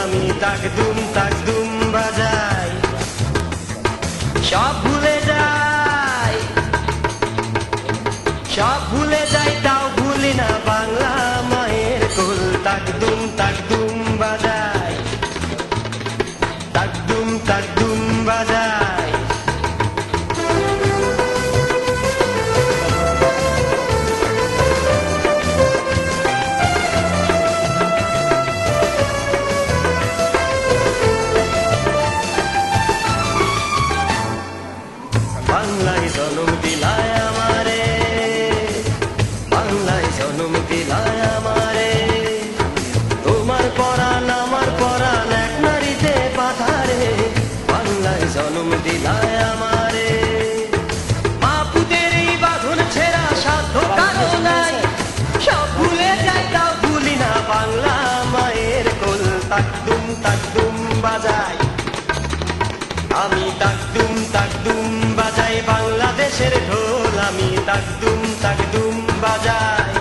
আমি তাকদুম বাজাই, সব ভুলে যাই, সব ভুলে যাই, তাও ভুলি না বাংলা মায়ের কোল। তাকদুম বাজাই, তাকদুম বাজাই। বাংলায় জন্ম দিলায় আমারে, বাংলায় জন্ম দিলায় আমারে, তোমার পরাণ আমার পরাণ এক নারীতে পাথারে। বাংলায় জন্ম দিলায় আমারে, মা পুতের এই বাঁধন ছেঁড়া সাধ্য কারো নাই, সব ভুলে যাই তাও ভুলি না বাংলা মায়ের কোল। তাকদুম বাজাই, আমি তাকদুম বাজাই, বাংলাদেশের ঢোল। আমি তাকদুম বাজাই।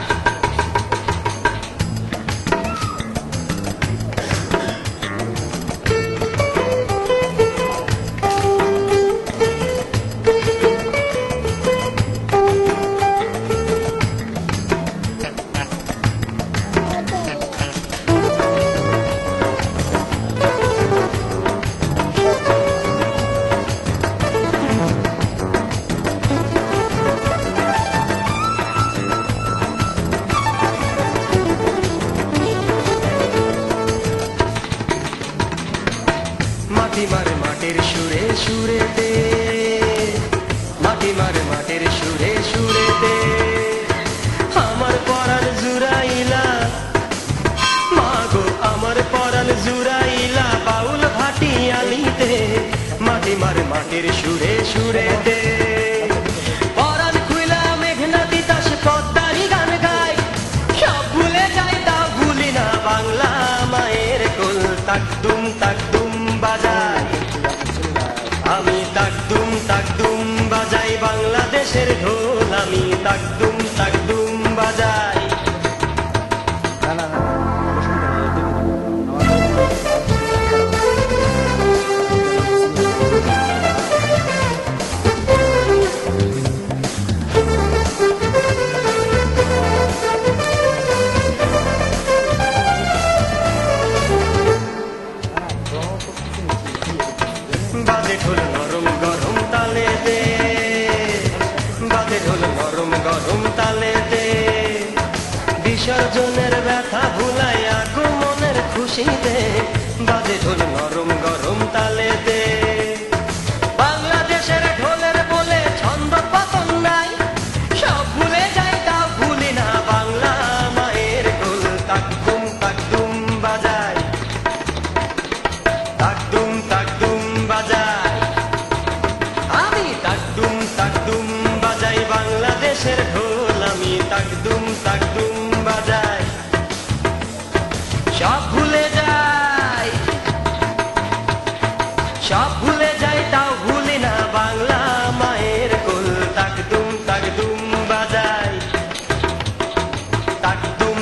মাটির সুরে সুরেতে, মাটির সুরে সুরেতে আমার পরাণ জুড়াইলা, মাগো আমার পরাণ জুড়াইলা বাউল ভাটিয়ালিতে। মাটির সুরে সুরেতে পরাণ খুইলা মেঘনা তিতাস পদ্মারি গান গাই, সব ভুলে যাই তাও ভুলি না বাংলা মায়ের কোল। তাকদুম বাজাই, আমি তাকদুম বাজাই, বাংলাদেশের ঢোল। আমি তাকদুম বাজাই। বাজে ঢোল নরম গরম তালে দে, বাজে ঢোল নরম গরম তালে দে, বিসর্জনের ব্যথা ভুলাই আগমনের খুশি দে। বাজে ঢোল নরম গরম তালে দে, বাংলাদেশের ঢোলের বলে ছন্দ পতন নাই, সব ভুলে যাই তাও ভুলি না বাংলা মায়ের কোল। তাকদুম বাজাই, তাকদুম বাজাই, আমি তাকদুম বাজাই, বাংলাদেশের ঢোল। আমি তাকদুম বাজাই, সব ভুলে যাই, সব ভুলে যাই তাও ভুলি না বাংলা মায়ের কোল। তাকদুম বাজাই, তাকদুম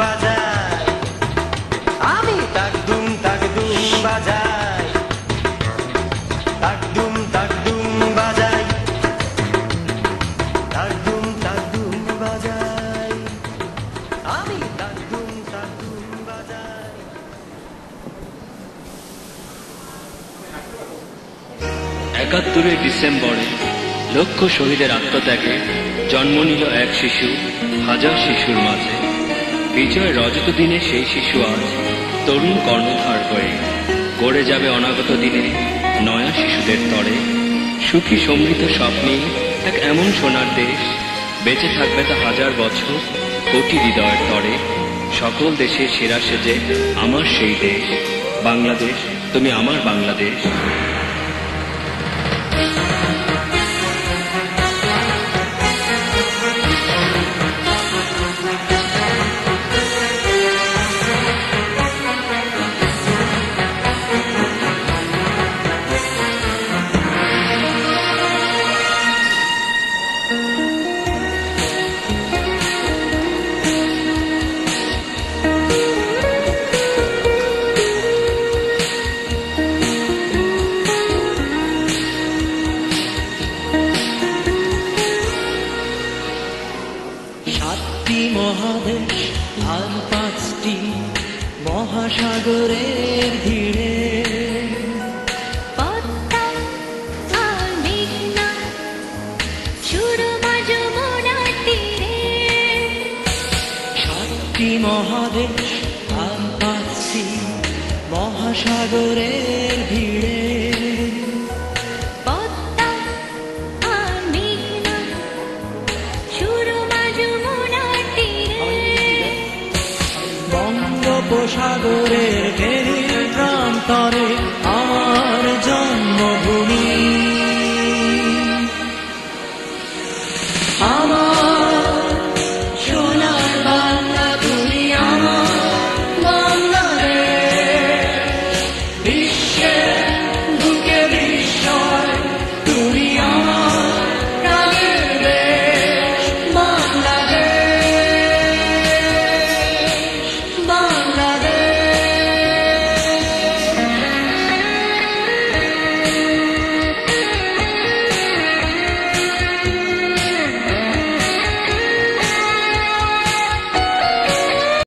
বাজাই, আমি তাকদুম বাজাই, তাকদুম বাজাই, তাকদুম বাজাই, আমি তাকদুম বাজাই। ৭১ ডিসেম্বরে লক্ষ শহীদের আত্মত্যাগে জন্ম নিল এক শিশু হাজার শিশুর মাঝে। বিজয় রজত দিনে সেই শিশু আজ তরুণ কর্ণধার হয়ে গড়ে যাবে অনাগত দিনে নয়া শিশুদের তরে। সুখী সমৃদ্ধ স্বপ্নে এক এমন সোনার দেশ, বেঁচে থাকবে তা হাজার বছর কোটি হৃদয়ের তরে। সকল দেশের সেরা সেজে আমার সেই দেশ বাংলাদেশ, তুমি আমার বাংলাদেশ। সাগরে